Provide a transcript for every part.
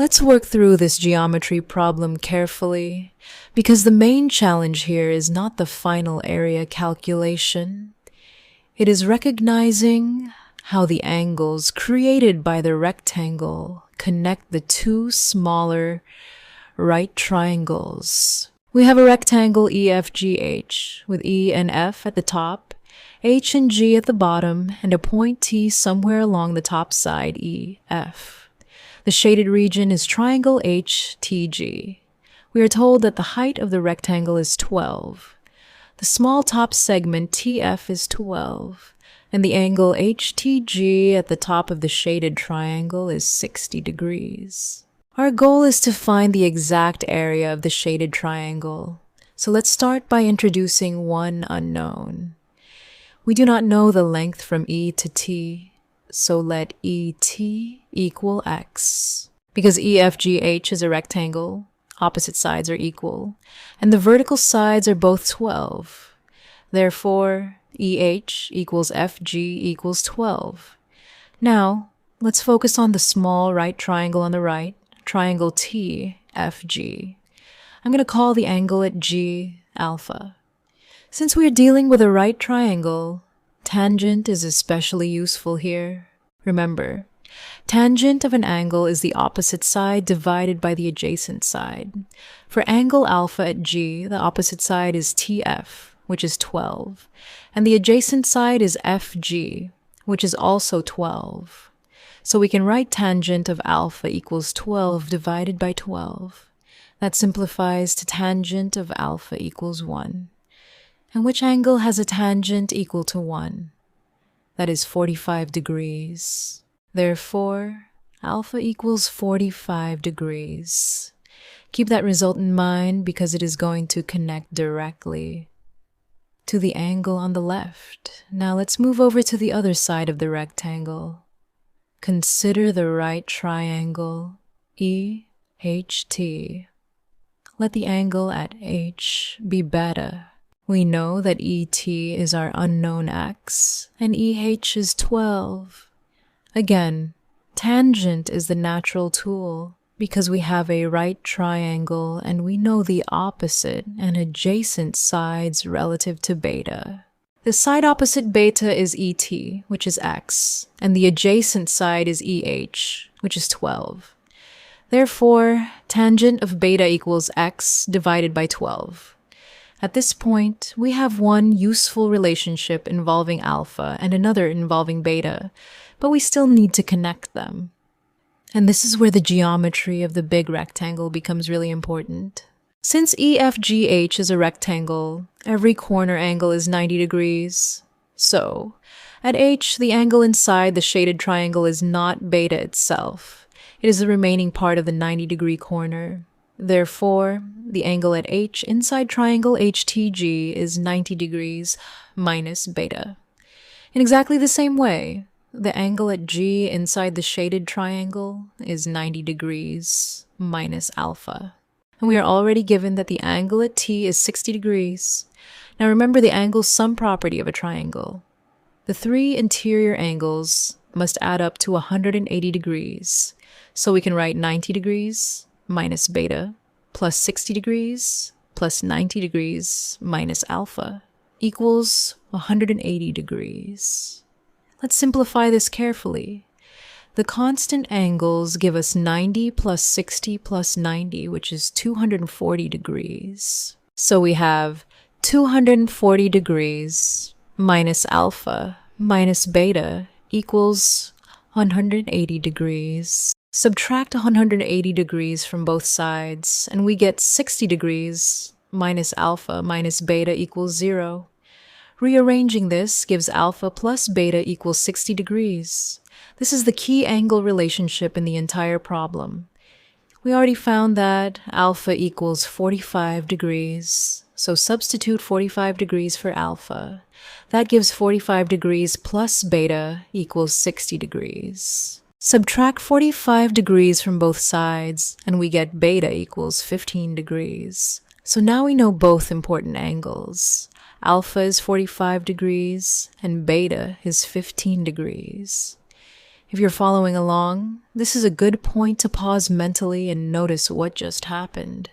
Let's work through this geometry problem carefully, because the main challenge here is not the final area calculation. It is recognizing how the angles created by the rectangle connect the two smaller right triangles. We have a rectangle EFGH with E and F at the top, H and G at the bottom, and a point T somewhere along the top side, EF. The shaded region is triangle HTG. We are told that the height of the rectangle is 12. The small top segment TF is 12, and the angle HTG at the top of the shaded triangle is 60 degrees. Our goal is to find the exact area of the shaded triangle. So let's start by introducing one unknown. We do not know the length from E to T, so let ET equal X. Because EFGH is a rectangle, opposite sides are equal, and the vertical sides are both 12. Therefore, EH equals FG equals 12. Now, let's focus on the small right triangle on the right, triangle TFG. I'm going to call the angle at G alpha. Since we are dealing with a right triangle, tangent is especially useful here. Remember, tangent of an angle is the opposite side divided by the adjacent side. For angle alpha at G, the opposite side is TF, which is 12, and the adjacent side is FG, which is also 12. So we can write tangent of alpha equals 12 divided by 12. That simplifies to tangent of alpha equals 1. And which angle has a tangent equal to 1? That is 45 degrees. Therefore, alpha equals 45 degrees. Keep that result in mind because it is going to connect directly to the angle on the left. Now let's move over to the other side of the rectangle. Consider the right triangle EHT. Let the angle at H be beta. We know that ET is our unknown X, and EH is 12. Again, tangent is the natural tool because we have a right triangle and we know the opposite and adjacent sides relative to beta. The side opposite beta is ET, which is X, and the adjacent side is EH, which is 12. Therefore, tangent of beta equals X divided by 12. At this point, we have one useful relationship involving alpha and another involving beta, but we still need to connect them. And this is where the geometry of the big rectangle becomes really important. Since EFGH is a rectangle, every corner angle is 90 degrees. So, at H, the angle inside the shaded triangle is not beta itself. It is the remaining part of the 90-degree corner. Therefore, the angle at H inside triangle HTG is 90 degrees minus beta. In exactly the same way, the angle at G inside the shaded triangle is 90 degrees minus alpha. And we are already given that the angle at T is 60 degrees. Now remember the angle sum property of a triangle. The three interior angles must add up to 180 degrees. So we can write 90 degrees minus beta plus 60 degrees plus 90 degrees minus alpha equals 180 degrees. Let's simplify this carefully. The constant angles give us 90 plus 60 plus 90, which is 240 degrees. So we have 240 degrees minus alpha minus beta equals 180 degrees. Subtract 180 degrees from both sides, and we get 60 degrees minus alpha minus beta equals 0. Rearranging this gives alpha plus beta equals 60 degrees. This is the key angle relationship in the entire problem. We already found that alpha equals 45 degrees, so substitute 45 degrees for alpha. That gives 45 degrees plus beta equals 60 degrees. Subtract 45 degrees from both sides, and we get beta equals 15 degrees. So now we know both important angles. Alpha is 45 degrees, and beta is 15 degrees. If you're following along, this is a good point to pause mentally and notice what just happened.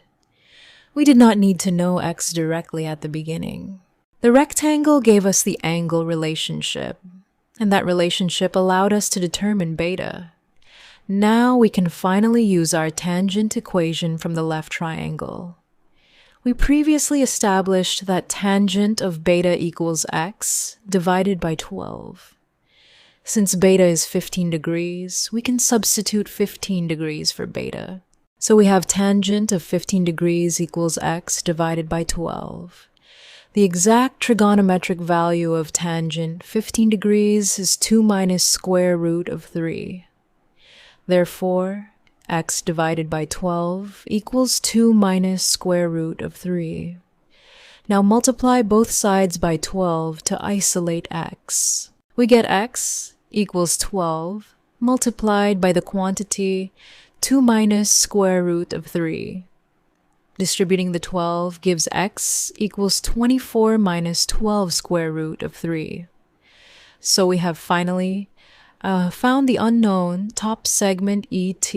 We did not need to know x directly at the beginning. The rectangle gave us the angle relationship, and that relationship allowed us to determine beta. Now we can finally use our tangent equation from the left triangle. We previously established that tangent of beta equals x divided by 12. Since beta is 15 degrees, we can substitute 15 degrees for beta. So we have tangent of 15 degrees equals x divided by 12. The exact trigonometric value of tangent 15 degrees is 2 minus square root of 3. Therefore, x divided by 12 equals 2 minus square root of 3. Now multiply both sides by 12 to isolate x. We get x equals 12 multiplied by the quantity 2 minus square root of 3. Distributing the 12 gives x equals 24 minus 12 square root of 3. So we have finally found the unknown top segment ET.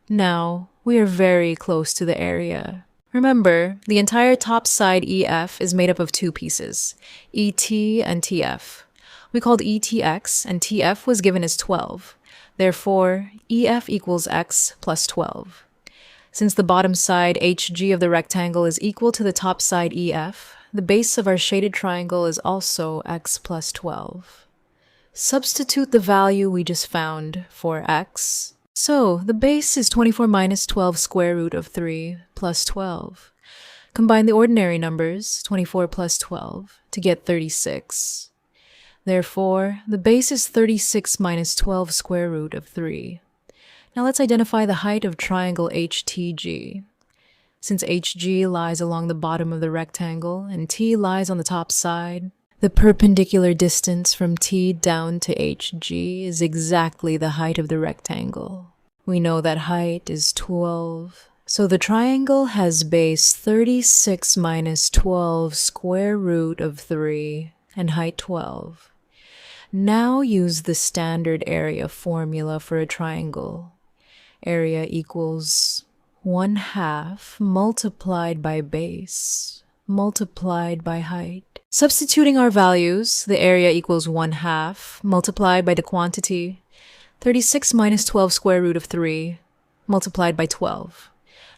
Now we are very close to the area. Remember, the entire top side EF is made up of two pieces, ET and TF. We called ET x, and TF was given as 12. Therefore, EF equals x plus 12. Since the bottom side HG of the rectangle is equal to the top side EF, the base of our shaded triangle is also x plus 12. Substitute the value we just found for x. So, the base is 24 minus 12 square root of 3 plus 12. Combine the ordinary numbers, 24 plus 12, to get 36. Therefore, the base is 36 minus 12 square root of 3. Now let's identify the height of triangle HTG. Since HG lies along the bottom of the rectangle and T lies on the top side, the perpendicular distance from T down to HG is exactly the height of the rectangle. We know that height is 12. So the triangle has base 36 minus 12 square root of 3 and height 12. Now use the standard area formula for a triangle. Area equals 1/2 multiplied by base multiplied by height. Substituting our values, the area equals 1/2 multiplied by the quantity 36 minus 12 square root of 3 multiplied by 12.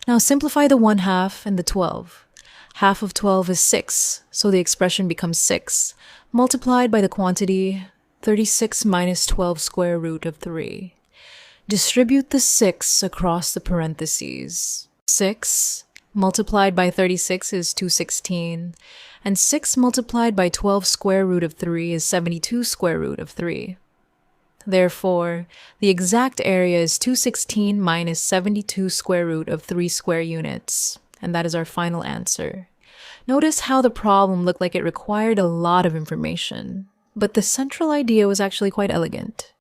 Now simplify the 1/2 and the 12. Half of 12 is 6, so the expression becomes 6 multiplied by the quantity 36 minus 12 square root of 3. Distribute the 6 across the parentheses. 6 multiplied by 36 is 216, and 6 multiplied by 12 square root of 3 is 72 square root of 3. Therefore, the exact area is 216 minus 72 square root of 3 square units, and that is our final answer. Notice how the problem looked like it required a lot of information, but the central idea was actually quite elegant.